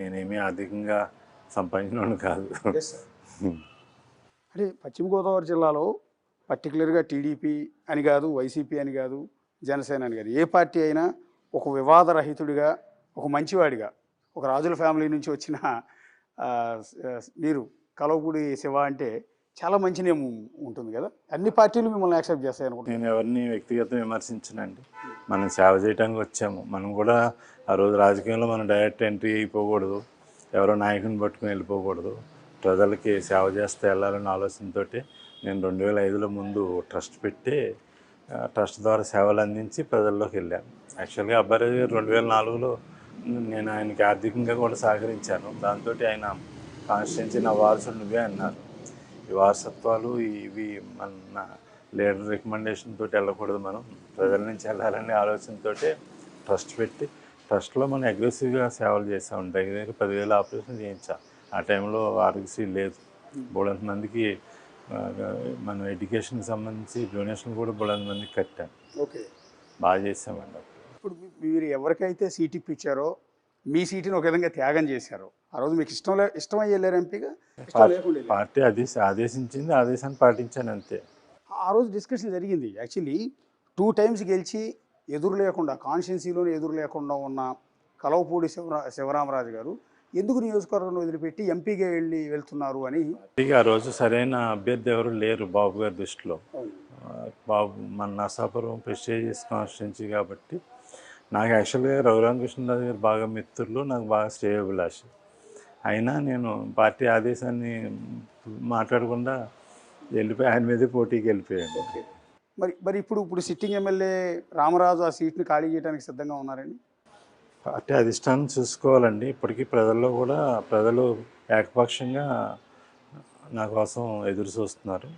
నేనేమి అధికంగా సంపాదించినోడిని కాదు. Yes sir. అంటే పశ్చిమ గోదావరి జిల్లాలో పర్టికులర్గా టీడీపీ అని కాదు, వైసీపీ అని కాదు, జనసేన అని కాదు, ఏ పార్టీ అయినా ఒక వివాదరహితుడిగా, ఒక మంచివాడిగా, ఒక రాజుల ఫ్యామిలీ నుంచి వచ్చిన మీరు కలవపూడి శివ అంటే చాలా మంచి నేమ్ ఉంటుంది కదా. అన్ని పార్టీలు మిమ్మల్ని యాక్సెప్ట్ చేస్తాయి అనుకుంటున్నాను. నేను ఎవరిని వ్యక్తిగతంగా విమర్శించనండి. మనం సేవ చేయడానికి వచ్చాము. మనం కూడా ఆ రోజు రాజకీయంలో మనం డైరెక్ట్ ఎంట్రీ అయిపోకూడదు, ఎవరో నాయకుని పట్టుకుని వెళ్ళిపోకూడదు. ప్రజలకి సేవ చేస్తే వెళ్ళాలన్న ఆలోచనతోటి నేను 2005లో ముందు ట్రస్ట్ పెట్టి ట్రస్ట్ ద్వారా సేవలు అందించి ప్రజల్లోకి వెళ్ళాను. యాక్చువల్గా అబ్బాయి గారు 2004లో నేను ఆయనకి ఆర్థికంగా కూడా సహకరించాను. దాంతో ఆయన కాన్స్టిట్యున్సీ నా వారసుడు నువ్వే అన్నారు. ఈ వారసత్వాలు ఇవి మన లీడర్ రికమెండేషన్ తోటి వెళ్ళకూడదు, మనం ప్రజల నుంచి వెళ్ళాలనే ఆలోచనతో ట్రస్ట్ పెట్టి ట్రస్ట్లో మనం అగ్రెసివ్గా సేవలు చేసాం. దగ్గర 10,000 ఆపరేషన్ చేయించాం. ఆ టైంలో ఆరోగ్యశ్రీ లేదు. బోలెంత మందికి మనం ఎడ్యుకేషన్కి సంబంధించి డొనేషన్ కూడా బోలెంత మందికి కట్టాం. ఓకే, బాగా చేసామండి. ఇప్పుడు మీరు ఎవరికైతే సీట్ ఇప్పించారో మీ సీటుని ఒక విధంగా త్యాగం చేశారో, ఆ రోజు మీకు ఇష్టమై వెళ్ళారు ఎంపీగా? పార్టీ ఆదేశించింది, ఆదేశాన్ని పాటించాను అంతే. ఆ రోజు డిస్కషన్ జరిగింది. యాక్చువల్లీ 2 times గెలిచి ఎదురు లేకుండా, కాన్స్టిట్యున్సీలోనే ఎదురు లేకుండా ఉన్న కలవపూడి శివరామరాజు గారు ఎందుకు నియోజకవర్గం వదిలిపెట్టి ఎంపీగా వెళ్తున్నారు అని. ఆ రోజు సరైన అభ్యర్థి ఎవరు లేరు బాబు గారి దృష్టిలో. బాబు మన నర్సాపురం ప్రెస్టీజియస్ కాన్స్టిట్యున్సీ కాబట్టి నాకు యాక్చువల్గా రఘురామకృష్ణరాజు గారు బాగా మిత్రులు, నాకు బాగా శ్రేయోభిలాషి. అయినా నేను పార్టీ ఆదేశాన్ని మాట్లాడకుండా వెళ్ళిపోయి ఆయన మీదే పోటీకి వెళ్ళిపోయాను. మరి ఇప్పుడు సిట్టింగ్ ఎమ్మెల్యే రామరాజు ఆ సీట్ని ఖాళీ చేయడానికి సిద్ధంగా ఉన్నారండి? పార్టీ అధిష్టానం చూసుకోవాలండి. ఇప్పటికీ ప్రజల్లో కూడా ప్రజలు ఏకపక్షంగా నా కోసం ఎదురు చూస్తున్నారు.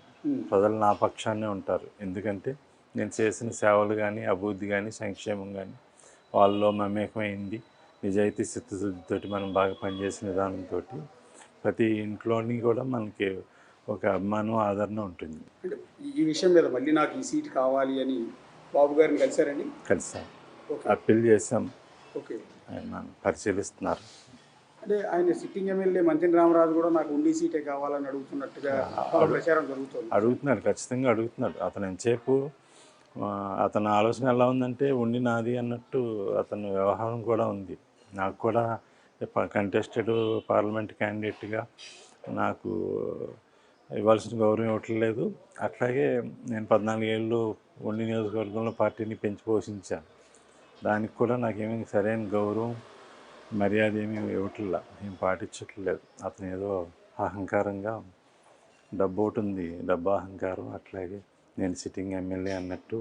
ప్రజలు నా పక్షాన్నే ఉంటారు. ఎందుకంటే నేను చేసిన సేవలు కానీ, అభివృద్ధి కానీ, సంక్షేమం కానీ వాళ్ళలో మమేకమైంది. నిజాయితీ చిత్తశుద్ధితోటి మనం బాగా పనిచేసిన విధానంతో ప్రతి ఇంట్లోని కూడా మనకి ఒక అభిమానం, ఆదరణ ఉంటుంది. అంటే ఈ విషయం మీద మళ్ళీ నాకు ఈ సీట్ కావాలి అని బాబు గారిని కలిసారండి? కలిసాం, అప్పీల్ చేసాం. ఓకే, ఆయన పరిశీలిస్తున్నారు. అంటే ఆయన సిట్టింగ్ ఎమ్మెల్యే మంత్రి రామరాజు కూడా నాకు ఉండి సీటే కావాలని అడుగుతున్నట్టుగా ప్రచారం జరుగుతుంది. అడుగుతున్నాడు, ఖచ్చితంగా అడుగుతున్నాడు. అతను ఎంతసేపు అతని ఆలోచన ఎలా ఉందంటే ఉండి నాది అన్నట్టు అతని వ్యవహారం కూడా ఉంది. నాకు కూడా కంటెస్టెడ్ పార్లమెంట్ క్యాండిడేట్గా నాకు ఇవ్వాల్సిన గౌరవం ఇవ్వట్లేదు. అట్లాగే నేను 14 ఏళ్ళు ఉండి నియోజకవర్గంలో పార్టీని పెంచి పోషించాను. దానికి కూడా నాకేమీ సరైన గౌరవం, మర్యాద ఏమీ ఇవ్వట్లేదు, ఏం పాటించట్లేదు. అతను ఏదో అహంకారంగా డబ్బు ఒకటి ఉంది, డబ్బు అహంకారం, అట్లాగే నేను సిట్టింగ్ ఎమ్మెల్యే అన్నట్టు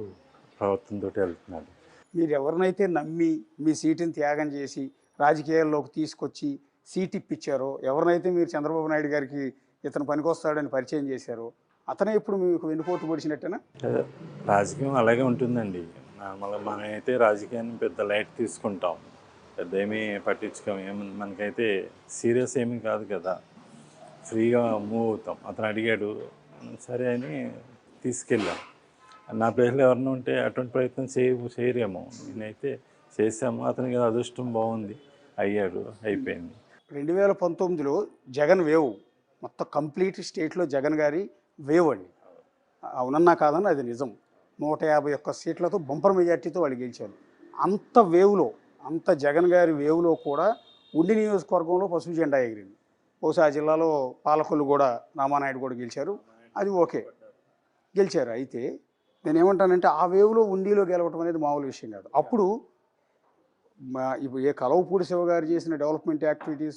ప్రవర్తనతో వెళ్తున్నాడు. మీరు ఎవరినైతే నమ్మి మీ సీటుని త్యాగం చేసి రాజకీయాల్లోకి తీసుకొచ్చి సీట్ ఇప్పించారో, ఎవరినైతే మీరు చంద్రబాబు నాయుడు గారికి ఇతను పనికొస్తాడని పరిచయం చేశారో, అతనే ఇప్పుడు మీకు వెన్నుపోటు పొడిచినట్టేనా? రాజకీయం అలాగే ఉంటుందండి. మనమైతే రాజకీయాన్ని పెద్ద లైట్ తీసుకుంటాం, పెద్ద ఏమీ పట్టించుకోం. మనకైతే సీరియస్ ఏమీ కాదు కదా, ఫ్రీగా మూవ్ అవుతాం. అతను అడిగాడు, సరే అని తీసుకెళ్ళాం. నా ప్లేస్లో ఎవరైనా ఉంటే అటువంటి ప్రయత్నం చేయరేమో. నేనైతే చేశాము. అతనికి అదృష్టం బాగుంది, అయ్యాడు, అయిపోయింది. 2019లో జగన్ వేవ్ మొత్తం కంప్లీట్ స్టేట్లో జగన్ గారి వేవ్ అండి. అవునన్నా కాదన్నా అది నిజం. 151 సీట్లతో బంపర్ మెజార్టీతో వాళ్ళు గెలిచారు. అంత వేవ్లో, అంత జగన్ గారి వేవ్లో కూడా ఉండి నియోజకవర్గంలో పసుపు జెండా ఎగిరింది. బహుశా ఆ జిల్లాలో పాలకొల్లు కూడా రామానాయుడు కూడా గెలిచారు, అది ఓకే, గెలిచారు. అయితే నేనేమంటానంటే ఆ వేవ్లో ఉండిలో గెలవటం అనేది మామూలు విషయం కాదు. అప్పుడు ఇప్పుడు ఏ కలవపూడి శివ గారు చేసిన డెవలప్మెంట్ యాక్టివిటీస్